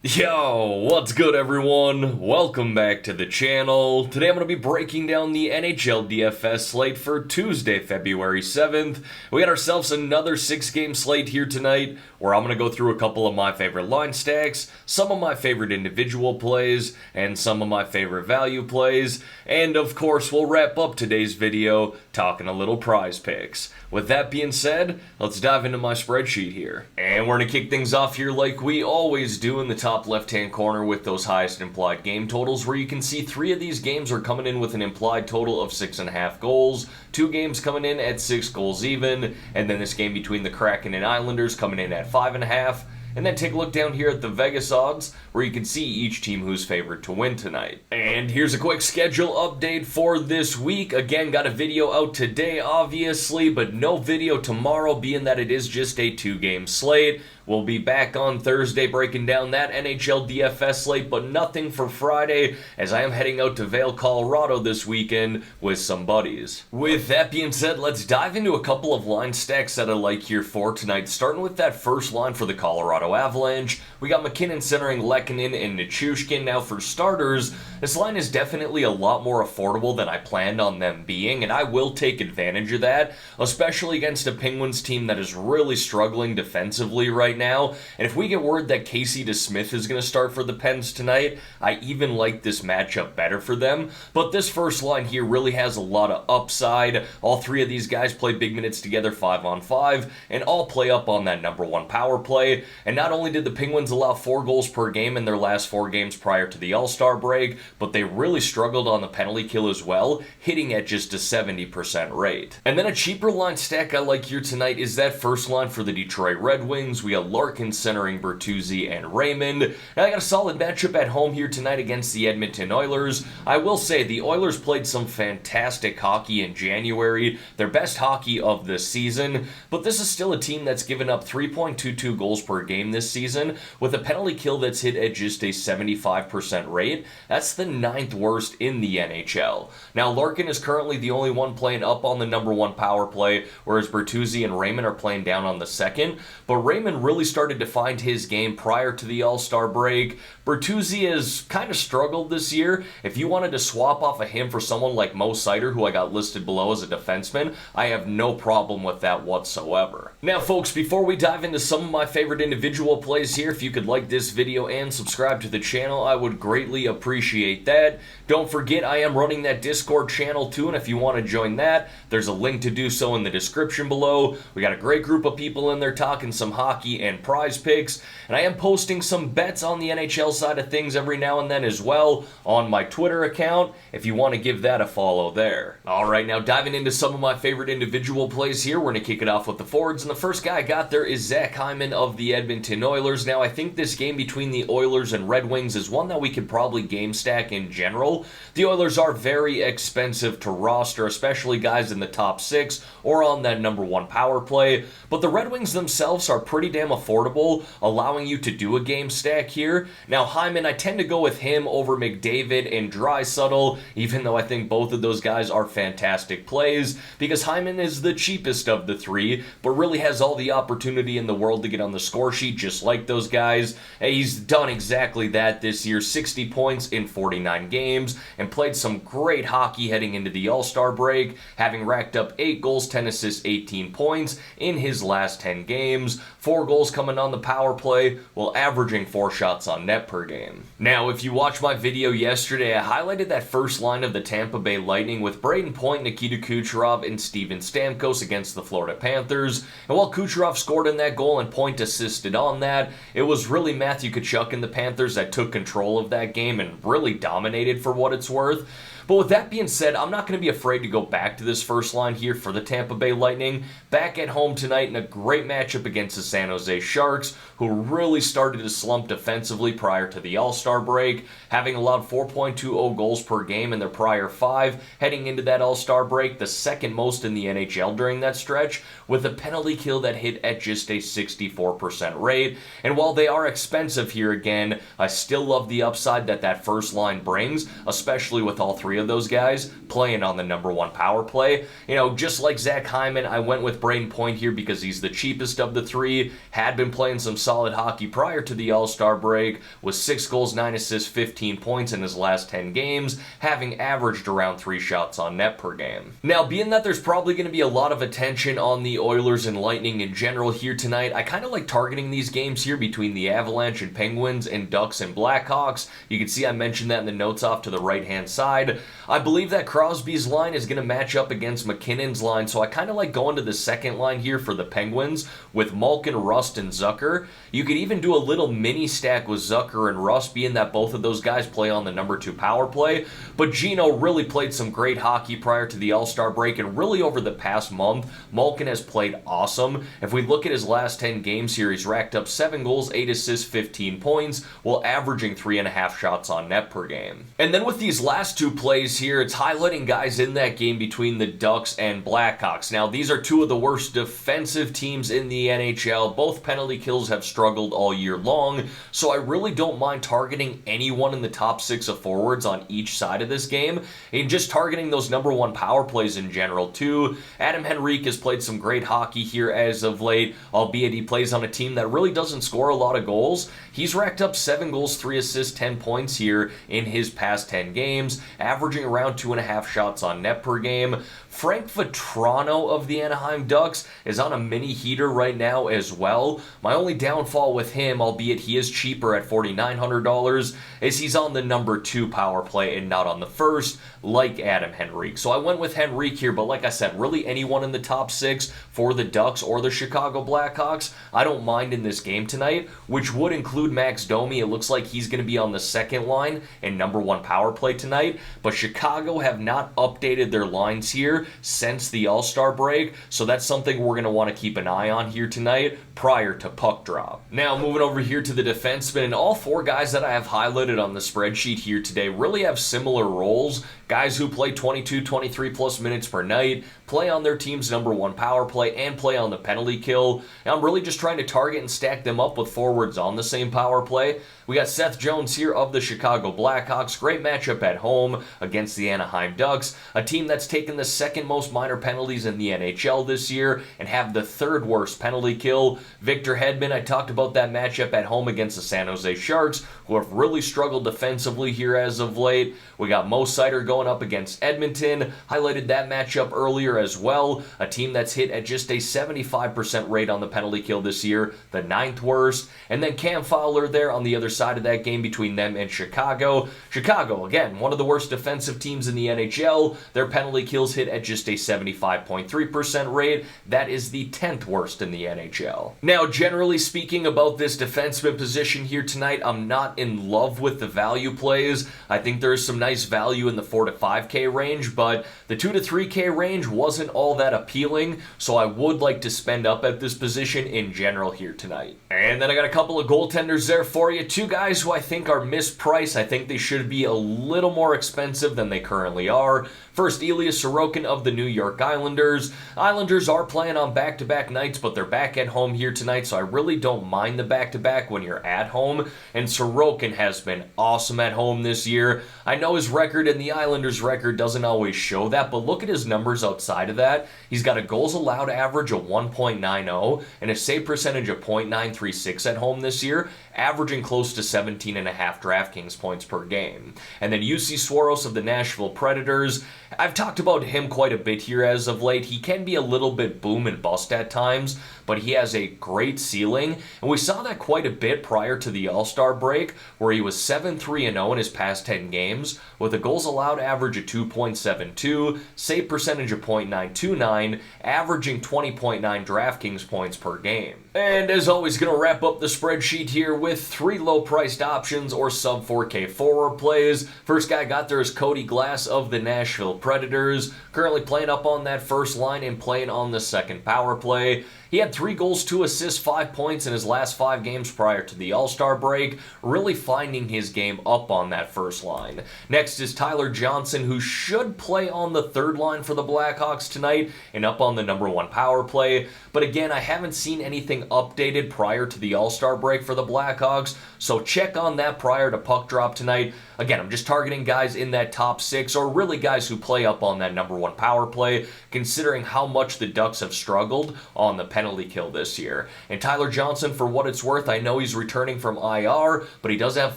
Yo, what's good everyone? Welcome back to the channel. Today I'm going to be breaking down the Nhl Dfs slate for Tuesday, February 7th. We got ourselves another 6-game slate here tonight, where I'm going to go through a couple of my favorite line stacks, some of my favorite individual plays, and some of my favorite value plays, and of course we'll wrap up today's video talking a little prize picks. With that being said, let's dive into my spreadsheet here. And we're going to kick things off here like we always do in the top left-hand corner with those highest implied game totals, where you can see 3 of these games are coming in with an implied total of 6.5 goals, 2 games coming in at 6 goals even, and then this game between the Kraken and Islanders coming in at 5.5. And then take a look down here at the Vegas odds, where you can see each team who's favored to win tonight. And here's a quick schedule update for this week. Again, got a video out today, obviously, but no video tomorrow, being that it is just a 2-game slate. We'll be back on Thursday breaking down that Nhl Dfs slate, but nothing for Friday, as I am heading out to Vail, Colorado this weekend with some buddies. With that being said, let's dive into a couple of line stacks that I like here for tonight, starting with that first line for the Colorado Avalanche. We got McKinnon centering Lehkonen and Nichushkin. Now for starters, this line is definitely a lot more affordable than I planned on them being, and I will take advantage of that, especially against a Penguins team that is really struggling defensively right now. And if we get word that Casey DeSmith is going to start for the Pens tonight, I even like this matchup better for them. But this first line here really has a lot of upside. All 3 of these guys play big minutes together 5-on-5, and all play up on that number 1 power play. And not only did the Penguins allow 4 goals per game in their last 4 games prior to the All-Star break, but they really struggled on the penalty kill as well, hitting at just a 70% rate. And then a cheaper line stack I like here tonight is that first line for the Detroit Red Wings. We got Larkin centering Bertuzzi and Raymond. And I got a solid matchup at home here tonight against the Edmonton Oilers. I will say the Oilers played some fantastic hockey in January, their best hockey of the season, but this is still a team that's given up 3.22 goals per game this season, with a penalty kill that's hit at just a 75% rate. That's the 9th worst in the NHL. Now Larkin is currently the only one playing up on the number 1 power play, whereas Bertuzzi and Raymond are playing down on the 2nd, but Raymond really started to find his game prior to the All-Star break. Bertuzzi has kind of struggled this year. If you wanted to swap off of him for someone like Mo Seider, who I got listed below as a defenseman, I have no problem with that whatsoever. Now folks, before we dive into some of my favorite individual plays here, if you could like this video and subscribe to the channel, I would greatly appreciate that. Don't forget, I am running that Discord channel too, and if you want to join that, there's a link to do so in the description below. We got a great group of people in there talking some hockey and prize picks, and I am posting some bets on the NHL side of things every now and then as well on my Twitter account, if you want to give that a follow there. Alright, now diving into some of my favorite individual plays here, we're going to kick it off with the forwards, and the first guy I got there is Zach Hyman of the Edmonton Oilers. Now I think this game between the Oilers and Red Wings is one that we could probably game stack in general. The Oilers are very expensive to roster, especially guys in the top 6 or on that number 1 power play, but the Red Wings themselves are pretty damn affordable, allowing you to do a game stack here. Now Hyman, I tend to go with him over McDavid and Draisaitl, even though I think both of those guys are fantastic plays, because Hyman is the cheapest of the 3, but really has all the opportunity in the world to get on the score sheet just like those guys. He's done exactly that this year, 60 points in 49 games, and played some great hockey heading into the All-Star break, having racked up 8 goals, 10 assists, 18 points in his last 10 games, 4 goals coming on the power play, while averaging 4 shots on net per game. Now, if you watched my video yesterday, I highlighted that first line of the Tampa Bay Lightning with Braden Point, Nikita Kucherov, and Steven Stamkos against the Florida Panthers, and while Kucherov scored in that goal and Point assisted on that, it was really Matthew Tkachuk and the Panthers that took control of that game and really dominated for what it's worth. But with that being said, I'm not going to be afraid to go back to this first line here for the Tampa Bay Lightning. Back at home tonight in a great matchup against the San Jose Sharks, who really started to slump defensively prior to the All-Star break, having allowed 4.20 goals per game in their prior 5, heading into that All-Star break, the 2nd most in the NHL during that stretch, with a penalty kill that hit at just a 64% rate. And while they are expensive here again, I still love the upside that that first line brings, especially with all 3 of those guys playing on the number 1 power play. You know, just like Zach Hyman, I went with Braden Point here because he's the cheapest of the 3, had been playing some solid hockey prior to the All-Star break, was 6 goals, 9 assists, 15 points in his last 10 games, having averaged around 3 shots on net per game. Now, being that there's probably going to be a lot of attention on the Oilers and Lightning in general here tonight, I kind of like targeting these games here between the Avalanche and Penguins and Ducks and Blackhawks. You can see I mentioned that in the notes off to the right-hand side. I believe that Crosby's line is going to match up against McKinnon's line, so I kind of like going to the second line here for the Penguins with Malkin, Rust, and Zucker. You could even do a little mini stack with Zucker and Rust, being that both of those guys play on the number 2 power play. But Gino really played some great hockey prior to the All-Star break, and really over the past month, Malkin has played awesome. If we look at his last 10 games here, he's racked up 7 goals, 8 assists, 15 points, while averaging 3.5 shots on net per game. And then with these last 2 plays here, it's highlighting guys in that game between the Ducks and Blackhawks. Now, these are 2 of the worst defensive teams in the NHL. Both penalty kills have struggled all year long, so I really don't mind targeting anyone in the top 6 of forwards on each side of this game, and just targeting those number 1 power plays in general too. Adam Henrique has played some great hockey here as of late, albeit he plays on a team that really doesn't score a lot of goals. He's racked up 7 goals, 3 assists, 10 points here in his past 10 games, averaging around 2.5 shots on net per game. Frank Vatrano of the Anaheim Ducks is on a mini heater right now as well. My only downfall with him, albeit he is cheaper at $4,900, is he's on the number 2 power play and not on the first, like Adam Henrique. So I went with Henrique here, but like I said, really anyone in the top 6 for the Ducks or the Chicago Blackhawks, I don't mind in this game tonight, which would include Max Domi. It looks like he's going to be on the second line and number 1 power play tonight, but Chicago have not updated their lines here since the All-Star break, so that's something we're going to want to keep an eye on here tonight prior to puck drop. Now, moving over here to the defensemen, and all 4 guys that I have highlighted on the spreadsheet here today really have similar roles. Guys who play 22, 23 plus minutes per night, play on their team's number 1 power play, and play on the penalty kill. And I'm really just trying to target and stack them up with forwards on the same power play. We got Seth Jones here of the Chicago Blackhawks. Great matchup at home against the Anaheim Ducks, a team that's taken the 2nd most minor penalties in the NHL this year and have the 3rd worst penalty kill. Victor Hedman, I talked about that matchup at home against the San Jose Sharks, who have really struggled defensively here as of late. We got Mo Seider going up against Edmonton. Highlighted that matchup earlier as well. A team that's hit at just a 75% rate on the penalty kill this year, the 9th worst. And then Cam Fowler there on the other side of that game between them and Chicago. Chicago, again, one of the worst defensive teams in the NHL. Their penalty kills hit at just a 75.3% rate. That is the 10th worst in the NHL. Now, generally speaking about this defenseman position here tonight, I'm not in love with the value plays. I think there's some nice value in the 4 to 5K range, but the 2 to 3K range wasn't all that appealing, so I would like to spend up at this position in general here tonight. And then I got a couple of goaltenders there for you. 2 guys who I think are mispriced. I think they should be a little more expensive than they currently are. First, Ilya Sorokin of the New York Islanders. Islanders are playing on back-to-back nights, but they're back at home here tonight, so I really don't mind the back-to-back when you're at home. And Sorokin has been awesome at home this year. I know his record and the Islanders' record doesn't always show that, but look at his numbers outside of that. He's got a goals allowed average of 1.90 and a save percentage of .936 at home this year, averaging close to 17.5 DraftKings points per game. And then UC Soros of the Nashville Predators. I've talked about him quite a bit here as of late. He can be a little bit boom and bust at times, but he has a great ceiling, and we saw that quite a bit prior to the All-Star break, where he was 7-3-0 in his past 10 games, with a goals allowed average of 2.72, save percentage of .929, averaging 20.9 DraftKings points per game. And as always, going to wrap up the spreadsheet here with 3 low-priced options or sub-4K forward plays. First guy I got there is Cody Glass of the Nashville Predators, currently playing up on that first line and playing on the second power play. He had 3 goals, 2 assists, 5 points in his last 5 games prior to the All-Star break, really finding his game up on that first line. Next is Tyler Johnson, who should play on the third line for the Blackhawks tonight and up on the number 1 power play. But again, I haven't seen anything updated prior to the All-Star break for the Blackhawks, so check on that prior to puck drop tonight. Again, I'm just targeting guys in that top 6, or really guys who play up on that number 1 power play, considering how much the Ducks have struggled on the penalty kill this year. And Tyler Johnson, for what it's worth, I know he's returning from IR, but he does have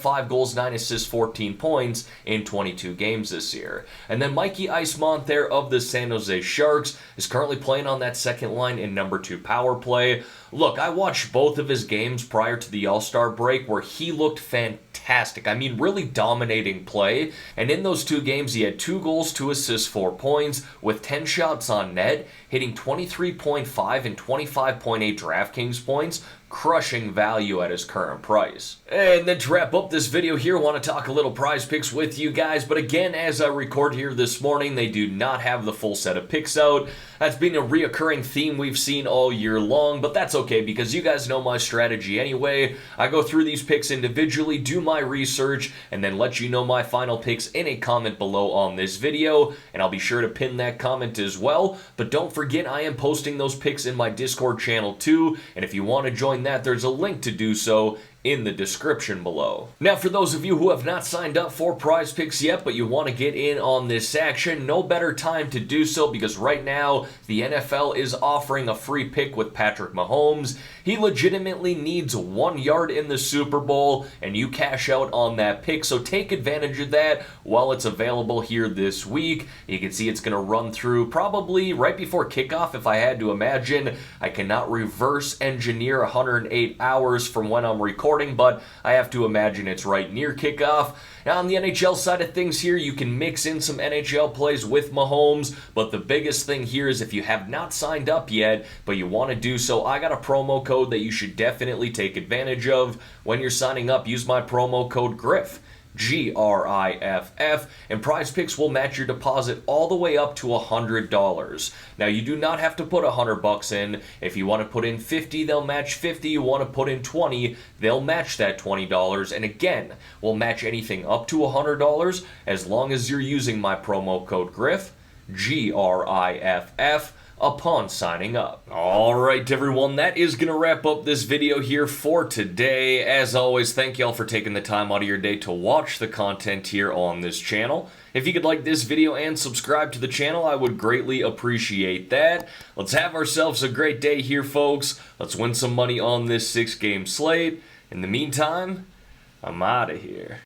5 goals, 9 assists, 14 points in 22 games this year. And then Mikey Eismont there of the San Jose Sharks is currently playing on that second line in number 2 power play. Look, I watched both of his games prior to the All-Star break where he looked fantastic. I mean, really dominating play. And in those 2 games, he had 2 goals, 2 assists, 4 points, with 10 shots on net, hitting 23.5 and 25.8 DraftKings points, crushing value at his current price. And then to wrap up this video here, I want to talk a little prize picks with you guys, but again, as I record here this morning, they do not have the full set of picks out. That's been a reoccurring theme we've seen all year long, but that's okay because you guys know my strategy anyway. I go through these picks individually, do my research, and then let you know my final picks in a comment below on this video, and I'll be sure to pin that comment as well. But don't forget, I am posting those picks in my Discord channel too, and if you want to join that, there's a link to do so in the description below. Now, for those of you who have not signed up for Prize Picks yet, but you want to get in on this action, no better time to do so because right now, the NFL is offering a free pick with Patrick Mahomes. He legitimately needs 1 yard in the Super Bowl, and you cash out on that pick, so take advantage of that while it's available here this week. You can see it's going to run through probably right before kickoff, if I had to imagine. I cannot reverse engineer 108 hours from when I'm recording, but I have to imagine it's right near kickoff. Now, on the NHL side of things here, you can mix in some NHL plays with Mahomes, but the biggest thing here is if you have not signed up yet, but you want to do so, I got a promo code that you should definitely take advantage of. When you're signing up, use my promo code GRIFF. GRIFF, and Prize Picks will match your deposit all the way up to $100. Now, you do not have to put $100 in. If you want to put in 50, they'll match 50. You want to put in 20, they'll match that $20. And again, we'll match anything up to $100 as long as you're using my promo code GRIFF, GRIFF, upon signing up. Alright everyone, that is going to wrap up this video here for today. As always, thank y'all for taking the time out of your day to watch the content here on this channel. If you could like this video and subscribe to the channel, I would greatly appreciate that. Let's have ourselves a great day here, folks. Let's win some money on this 6-game slate. In the meantime, I'm out of here.